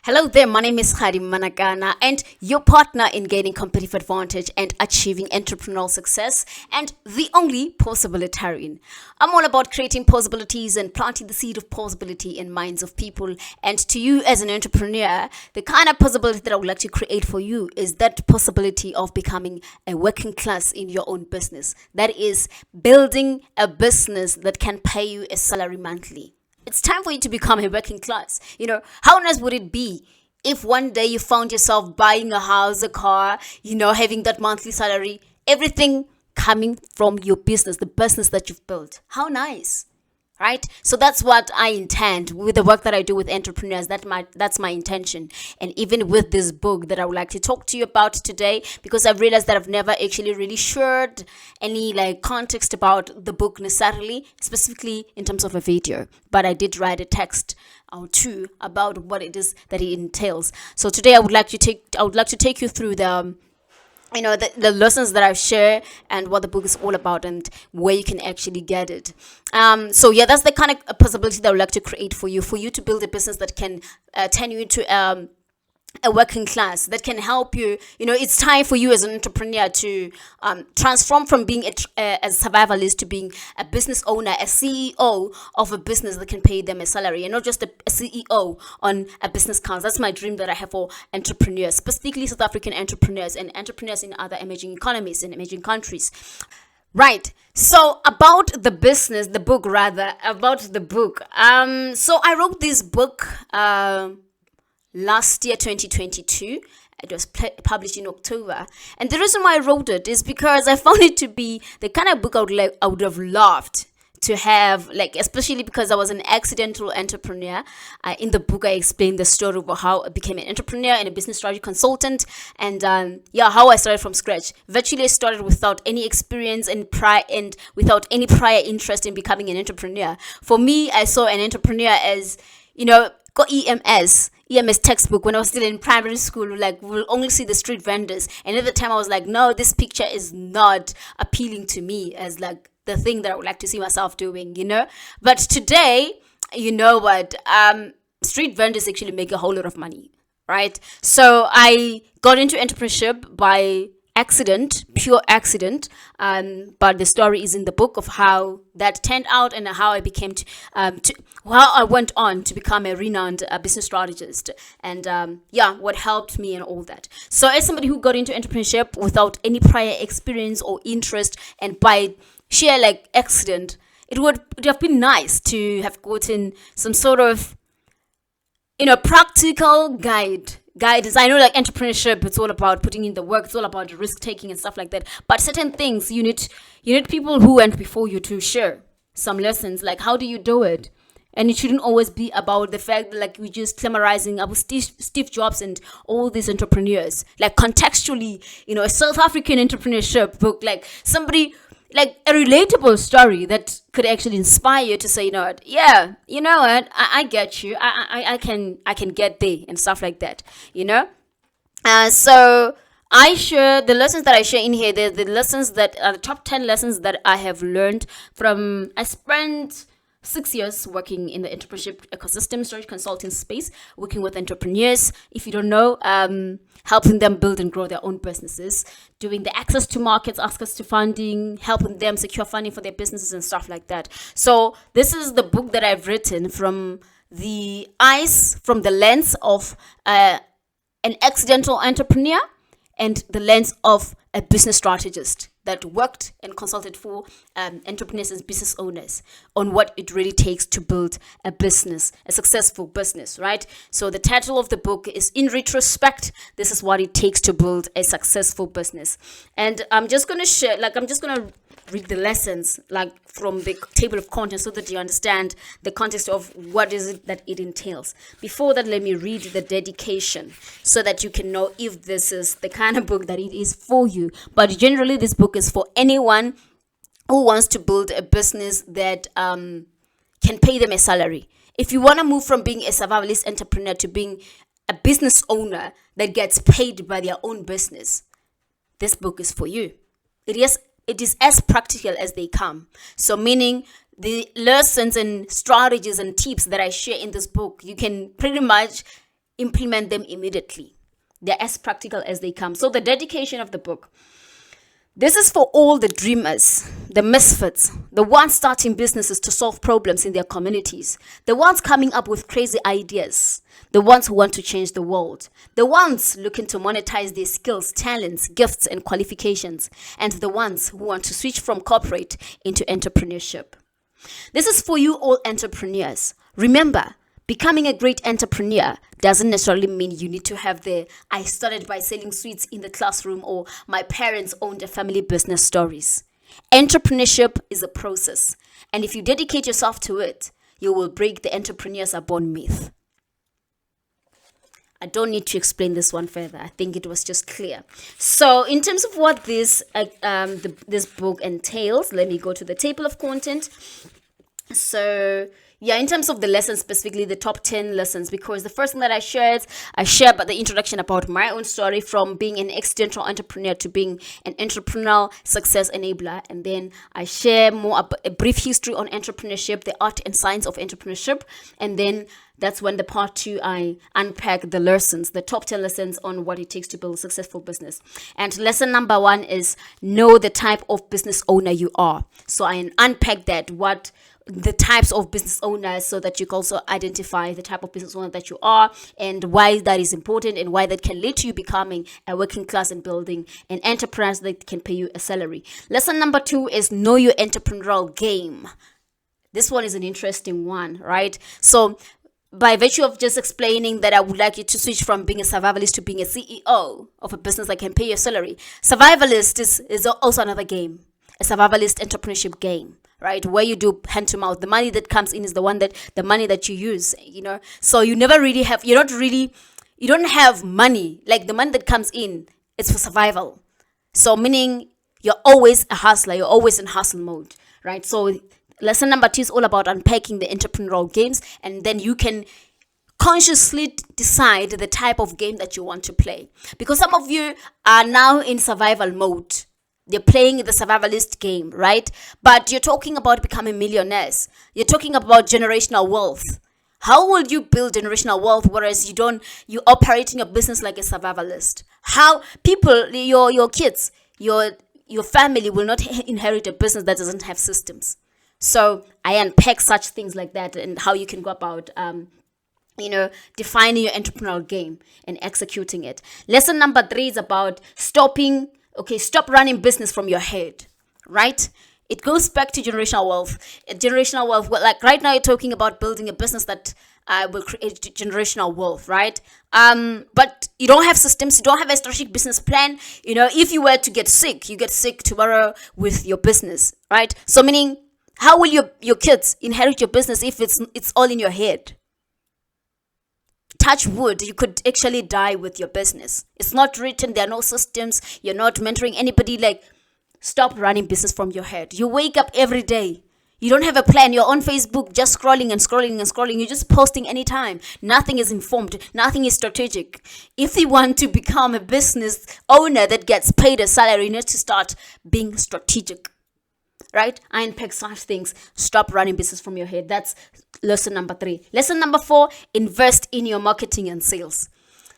Hello there, my name is Kgadi Mmanakana and your partner in gaining competitive advantage and achieving entrepreneurial success and the only possibilitarian. I'm all about creating possibilities and planting the seed of possibility in minds of people. And to you as an entrepreneur, the kind of possibility that I would like to create for you is that possibility of becoming a working class in your own business. That is building a business that can pay you a salary monthly. It's time for you to become a working class. How nice would it be if one day you found yourself buying a house, a car, having that monthly salary, everything coming from your business, the business that you've built? How nice, right? So that's what I intend with the work that I do with entrepreneurs. That's my intention. And even with this book that I would like to talk to you about today, because I've realized that I've never actually really shared any context about the book necessarily, specifically in terms of a video, but I did write a text or two about what it is that it entails. So today I would like to take you through the lessons that I share and what the book is all about and where you can actually get it. That's the kind of possibility that I would like to create for you to build a business that can turn you into a working class, that can help you. It's time for you as an entrepreneur to transform from being a survivalist to being a business owner, a CEO of a business that can pay them a salary, and not just a CEO on a business council. That's my dream that I have for entrepreneurs, specifically South African entrepreneurs and entrepreneurs in other emerging economies in emerging countries. Right. So about the book. So I wrote this book last year, 2022. It was published in October. And the reason why I wrote it is because I found it to be the kind of book I would have loved to have, especially because I was an accidental entrepreneur. In the book, I explained the story of how I became an entrepreneur and a business strategy consultant, and how I started from scratch. Virtually, I started without any experience and without any prior interest in becoming an entrepreneur. For me, I saw an entrepreneur as, got EMS textbook when I was still in primary school. We'll only see the street vendors, and at the time I was like, no, this picture is not appealing to me as the thing that I would like to see myself doing. But today, street vendors actually make a whole lot of money, right? So I got into entrepreneurship by pure accident, but the story is in the book of how that turned out and how I became how I went on to become a renowned business strategist, and what helped me and all that. So as somebody who got into entrepreneurship without any prior experience or interest, and by sheer accident, it would have been nice to have gotten some sort of practical guidance. I know entrepreneurship, it's all about putting in the work, it's all about risk taking and stuff like that, but certain things you need people who went before you to share some lessons, how do you do it. And it shouldn't always be about the fact that we're just glamorizing about Steve Jobs and all these entrepreneurs. Contextually, a South African entrepreneurship book, somebody, a relatable story that could actually inspire you to say, I get you. I can get there and stuff like that, So I share the lessons that I share in here. The lessons that are the top 10 lessons that I have learned from. I spent 6 years working in the entrepreneurship ecosystem, strategy consulting space, working with entrepreneurs. If you don't know, helping them build and grow their own businesses, doing the access to markets, access to funding, helping them secure funding for their businesses and stuff like that. So this is the book that I've written from the lens of an accidental entrepreneur and the lens of a business strategist that worked and consulted for entrepreneurs and business owners on what it really takes to build a business, a successful business, right? So the title of the book is In Retrospect, This is What It Takes to Build a Successful Business. And I'm just going to share, read the lessons from the table of contents so that you understand the context of what is it that it entails. Before that, let me read the dedication so that you can know if this is the kind of book that it is for you. But generally, this book is for anyone who wants to build a business that can pay them a salary. If you want to move from being a survivalist entrepreneur to being a business owner that gets paid by their own business, this book is for you. It is as practical as they come. So meaning the lessons and strategies and tips that I share in this book, you can pretty much implement them immediately. They're as practical as they come. So the dedication of the book. This is for all the dreamers, the misfits, the ones starting businesses to solve problems in their communities, the ones coming up with crazy ideas, the ones who want to change the world, the ones looking to monetize their skills, talents, gifts, and qualifications, and the ones who want to switch from corporate into entrepreneurship. This is for you all entrepreneurs. Remember, becoming a great entrepreneur doesn't necessarily mean you need to have the "I started by selling sweets in the classroom" or "my parents owned a family business" stories. Entrepreneurship is a process, and if you dedicate yourself to it, you will break the entrepreneurs are born myth. I don't need to explain this one further. I think it was just clear. So in terms of what this book entails, let me go to the table of content. So yeah, in terms of the lessons, specifically the top 10 lessons, because the first thing that I shared about the introduction about my own story from being an accidental entrepreneur to being an entrepreneurial success enabler. And then I share more a brief history on entrepreneurship, the art and science of entrepreneurship. And then that's when the part 2, I unpack the lessons, the top 10 lessons on what it takes to build a successful business. And lesson number 1 is know the type of business owner you are. So I unpack that, what the types of business owners, so that you can also identify the type of business owner that you are and why that is important and why that can lead to you becoming a working class and building an enterprise that can pay you a salary. Lesson number 2 is know your entrepreneurial game. This one is an interesting one, right? So by virtue of just explaining that I would like you to switch from being a survivalist to being a CEO of a business that can pay your salary. Survivalist is also another game, a survivalist entrepreneurship game, right? Where you do hand to mouth. The money that comes in is the money that you use, So you never really have, you don't have money. Like the money that comes in, it's for survival. So meaning you're always a hustler, you're always in hustle mode, right? So lesson number 2 is all about unpacking the entrepreneurial games, and then you can consciously decide the type of game that you want to play. Because some of you are now in survival mode. They're playing the survivalist game, right? But you're talking about becoming millionaires. You're talking about generational wealth. How will you build generational wealth whereas you operating your business like a survivalist? How people, your kids, your family will not inherit a business that doesn't have systems. So I unpack such things like that and how you can go about, defining your entrepreneurial game and executing it. Lesson number 3 is about stop running business from your head, right? It goes back to generational wealth. Generational wealth, like right now you're talking about building a business that will create generational wealth, right? But you don't have systems, you don't have a strategic business plan. If you were to get sick, you get sick tomorrow with your business, right? So meaning, how will your kids inherit your business if it's all in your head? Touch wood, you could actually die with your business. It's not written, there are no systems, you're not mentoring anybody. Like, stop running business from your head. You wake up every day, you don't have a plan, you're on Facebook just scrolling and scrolling and scrolling, you're just posting anytime. Nothing is informed, nothing is strategic. If you want to become a business owner that gets paid a salary, you need to start being strategic, right? I unpack such things. Stop running business from your head. That's lesson number 3. Lesson number 4, invest in your marketing and sales.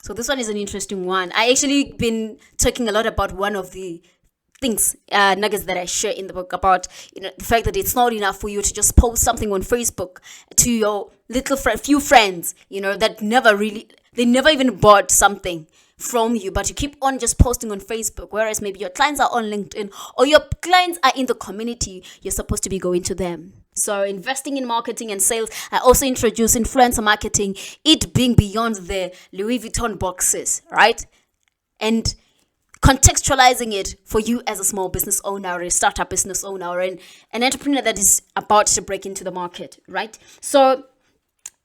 So this one is an interesting one. I actually been talking a lot about one of the things, nuggets that I share in the book about, the fact that it's not enough for you to just post something on Facebook to your few friends, that they never even bought something from you, but you keep on just posting on Facebook, whereas maybe your clients are on LinkedIn or your clients are in the community. You're supposed to be going to them. So investing in marketing and sales. I also introduce influencer marketing, it being beyond the Louis Vuitton boxes, right? And contextualizing it for you as a small business owner or a startup business owner or an entrepreneur that is about to break into the market, right? So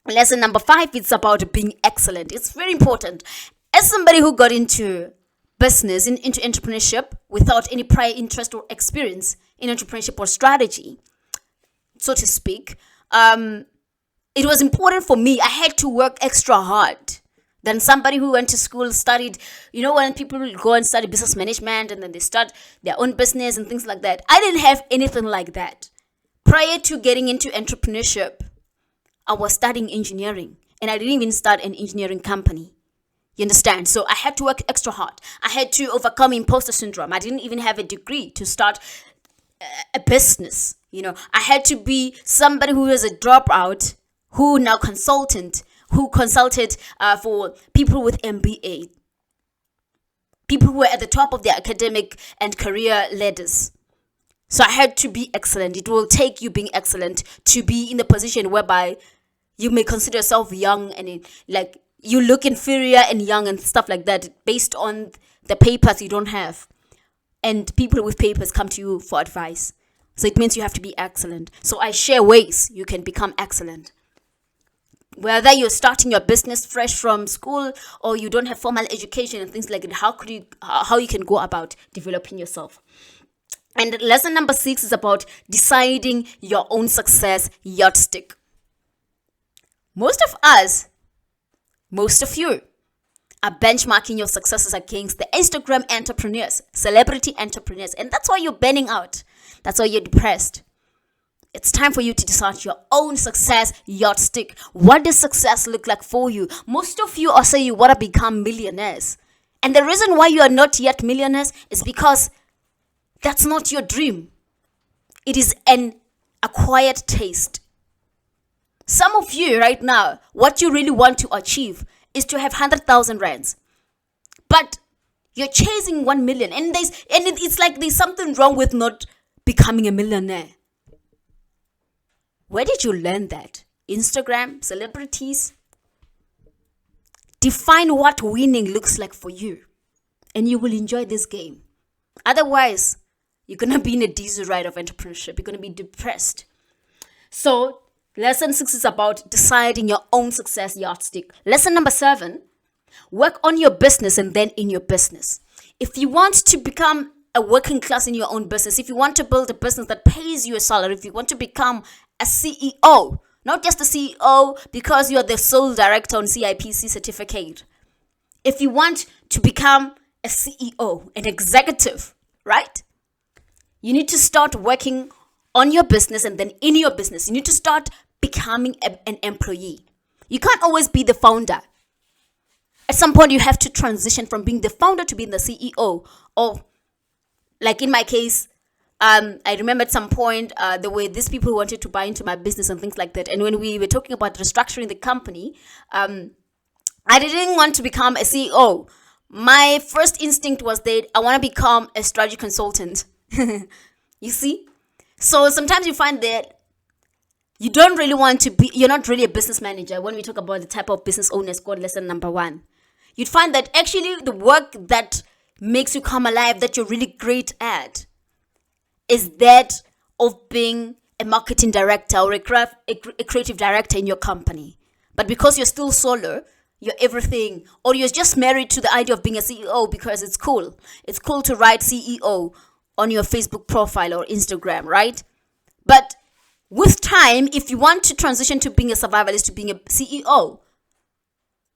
lesson number 5, it's about being excellent. It's very important. As somebody who got into business, into entrepreneurship without any prior interest or experience in entrepreneurship or strategy, so to speak, it was important for me. I had to work extra hard than somebody who went to school, studied, when people go and study business management and then they start their own business and things like that. I didn't have anything like that. Prior to getting into entrepreneurship, I was studying engineering. and I didn't even start an engineering company. You understand? So I had to work extra hard. I had to overcome imposter syndrome. I didn't even have a degree to start a business. I had to be somebody who was a dropout, who now who consulted for people with MBA, people who were at the top of their academic and career ladders. So I had to be excellent. It will take you being excellent to be in the position whereby you may consider yourself young and like you look inferior and young and stuff like that based on the papers you don't have. And people with papers come to you for advice. So it means you have to be excellent. So I share ways you can become excellent. Whether you're starting your business fresh from school or you don't have formal education and things like that, how you can go about developing yourself. And lesson number 6 is about deciding your own success yardstick. Most of you are benchmarking your successes against the Instagram entrepreneurs, celebrity entrepreneurs, and that's why you're burning out. That's why you're depressed. It's time for you to decide your own success yardstick. What does success look like for you? Most of you are saying you want to become millionaires. And the reason why you are not yet millionaires is because that's not your dream. It is an acquired taste. Some of you right now, what you really want to achieve is to have 100,000 rands. But you're chasing 1 million. And it's like there's something wrong with not becoming a millionaire. Where did you learn that? Instagram, celebrities? Define what winning looks like for you. And you will enjoy this game. Otherwise, you're going to be in a diesel ride of entrepreneurship. You're going to be depressed. So, lesson 6 is about deciding your own success yardstick. Lesson number 7, work on your business and then in your business. If you want to become a working class in your own business, if you want to build a business that pays you a salary, if you want to become a CEO, not just a CEO because you're the sole director on CIPC certificate. If you want to become a CEO, an executive, right? You need to start working on your business and then in your business. You need to start becoming an employee. You can't always be the founder. At some point, you have to transition from being the founder to being the CEO. Or, like in my case, I remember at some point the way these people wanted to buy into my business and things like that. And when we were talking about restructuring the company, I didn't want to become a CEO. My first instinct was that I want to become a strategy consultant. You see? So sometimes you find that you don't really want to be, you're not really a business manager. When we talk about the type of business owners, called lesson number 1, you'd find that actually the work that makes you come alive, that you're really great at, is that of being a marketing director or a creative director in your company. But because you're still solo, you're everything, or you're just married to the idea of being a CEO because it's cool. It's cool to write CEO on your Facebook profile or Instagram, right? But with time, if you want to transition to being a survivalist, to being a CEO,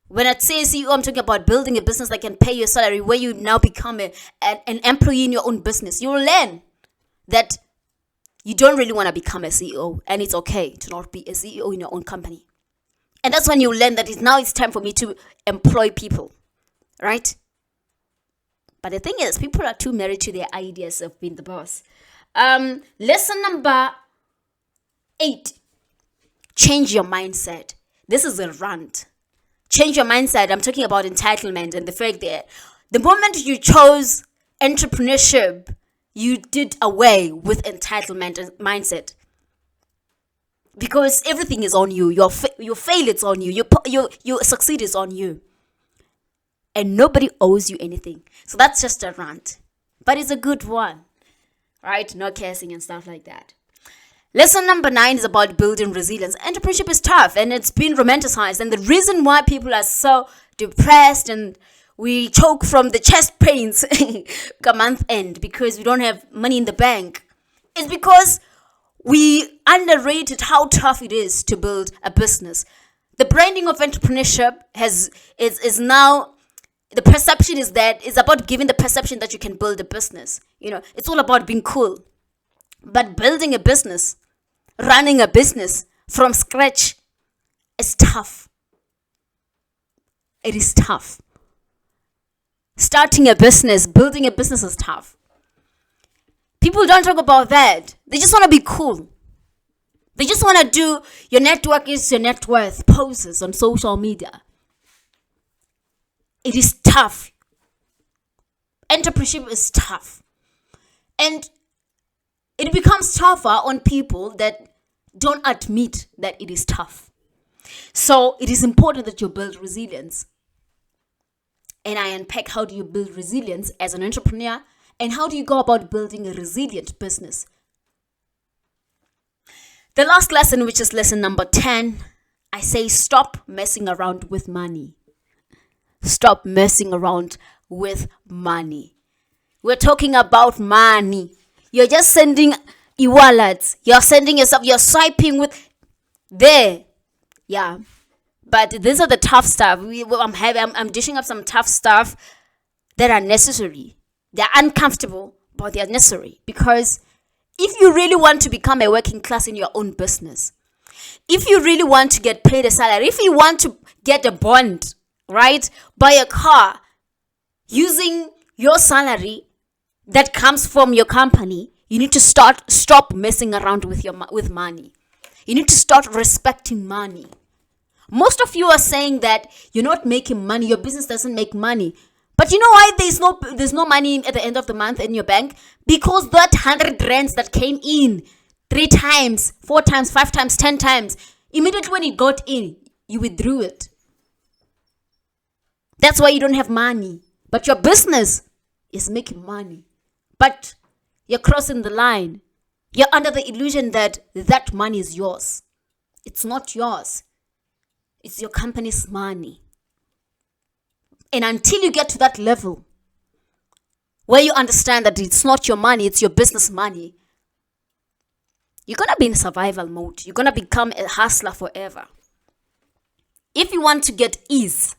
when I say CEO, I'm talking about building a business that can pay your salary, where you now become an employee in your own business. You will learn that you don't really want to become a CEO, and it's okay to not be a CEO in your own company. And that's when you learn that it's time for me to employ people, right? But the thing is, people are too married to their ideas of being the boss. Lesson number 8, change your mindset. This is a rant. Change your mindset. I'm talking about entitlement and the fact that the moment you chose entrepreneurship, you did away with entitlement and mindset. Because everything is on you. Your fail, it's on you. Your succeed is on you. And nobody owes you anything. So that's just a rant. But it's a good one. Right? No cursing and stuff like that. Lesson number 9 is about building resilience. Entrepreneurship is tough and it's been romanticized. And the reason why people are so depressed and we choke from the chest pains come month end because we don't have money in the bank is because we underrated how tough it is to build a business. The branding of entrepreneurship is now, the perception is that it's about giving the perception that you can build a business. It's all about being cool. But building a business, running a business from scratch is tough. It is tough. Starting a business, building a business is tough. People don't talk about that. They just want to be cool. They just want to do your network is your net worth poses on social media. It is tough. Entrepreneurship is tough. And it becomes tougher on people that don't admit that it is tough. So it is important that you build resilience. And I unpack how do you build resilience as an entrepreneur and how do you go about building a resilient business. The last lesson, which is lesson number 10, I say stop messing around with money. Stop messing around with money. We're talking about money. You're just sending e-wallets. You're sending yourself, you're swiping with there. Yeah. But these are the tough stuff. I'm dishing up some tough stuff that are necessary. They're uncomfortable, but they're necessary. Because if you really want to become a working class in your own business, if you really want to get paid a salary, if you want to get a bond, right, buy a car using your salary that comes from your company, you need to stop messing around with money. You need to start respecting money. Most of you are saying that you're not making money, your business doesn't make money. But you know why there's no money at the end of the month in your bank? Because that 100 rands that came in 3 times, 4 times, 5 times, 10 times, immediately when it got in, you withdrew it. That's why you don't have money. But your business is making money. But you're crossing the line. You're under the illusion that that money is yours. It's not yours. It's your company's money. And until you get to that level where you understand that it's not your money, it's your business money, you're going to be in survival mode. You're going to become a hustler forever. If you want to get ease,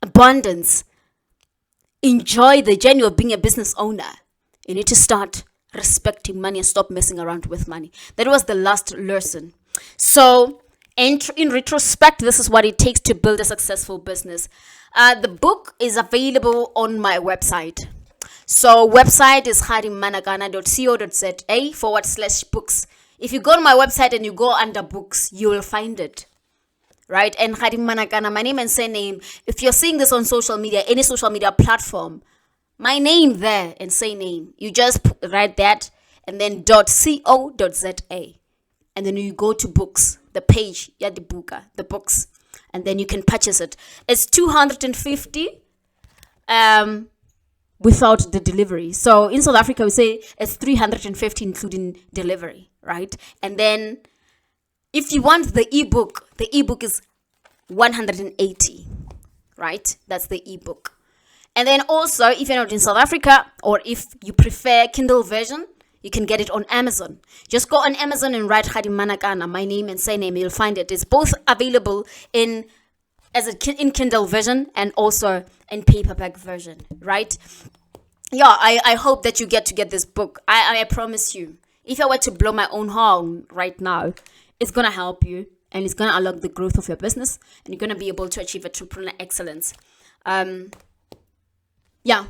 abundance, enjoy the journey of being a business owner, you need to start respecting money and stop messing around with money. That was the last lesson. So, in retrospect, this is what it takes to build a successful business. The book is available on my website. So website is kgadimanakana.co.za/books. If you go to my website and you go under books, you will find it. Right? And Kgadi Mmanakana, my name and surname. If you're seeing this on social media, any social media platform, my name there and surname, you just write that and then .co.za. And then you go to books, the page, the books. And then you can purchase it. It's 250 without the delivery. So in South Africa, we say it's 350 including delivery, right? And then if you want the ebook is 180, right? That's the ebook. And then also, if you're not in South Africa, or if you prefer Kindle version, you can get it on Amazon. Just go on Amazon and write Kgadi Mmanakana, my name and surname. You'll find it. It's both available in Kindle version and also in paperback version, right? Yeah, I hope that you get this book. I promise you, if I were to blow my own horn right now, it's going to help you and it's going to unlock the growth of your business and you're going to be able to achieve entrepreneurial excellence. Yeah,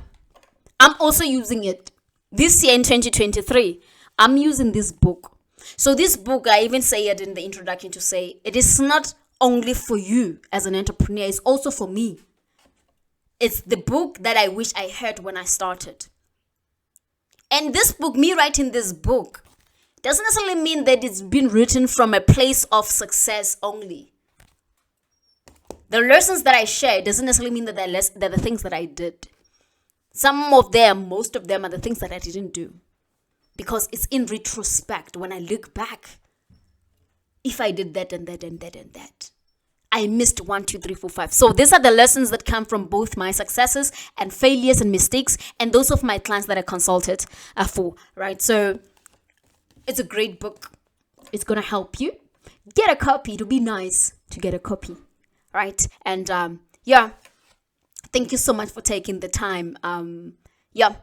I'm also using it. This year in 2023, I'm using this book. So this book, I even say it in the introduction to say, it is not only for you as an entrepreneur, it's also for me. It's the book that I wish I heard when I started. And this book, me writing this book, doesn't necessarily mean that it's been written from a place of success only. The lessons that I share doesn't necessarily mean that they're the things that I did. Some of them, most of them are the things that I didn't do. Because it's in retrospect, when I look back, if I did that and that and that and that, I missed 1, 2, 3, 4, 5. So these are the lessons that come from both my successes and failures and mistakes and those of my clients that I consulted for, right? So it's a great book. It's going to help you. Get a copy. It'll be nice to get a copy, right? And yeah. Thank you so much for taking the time. Yeah,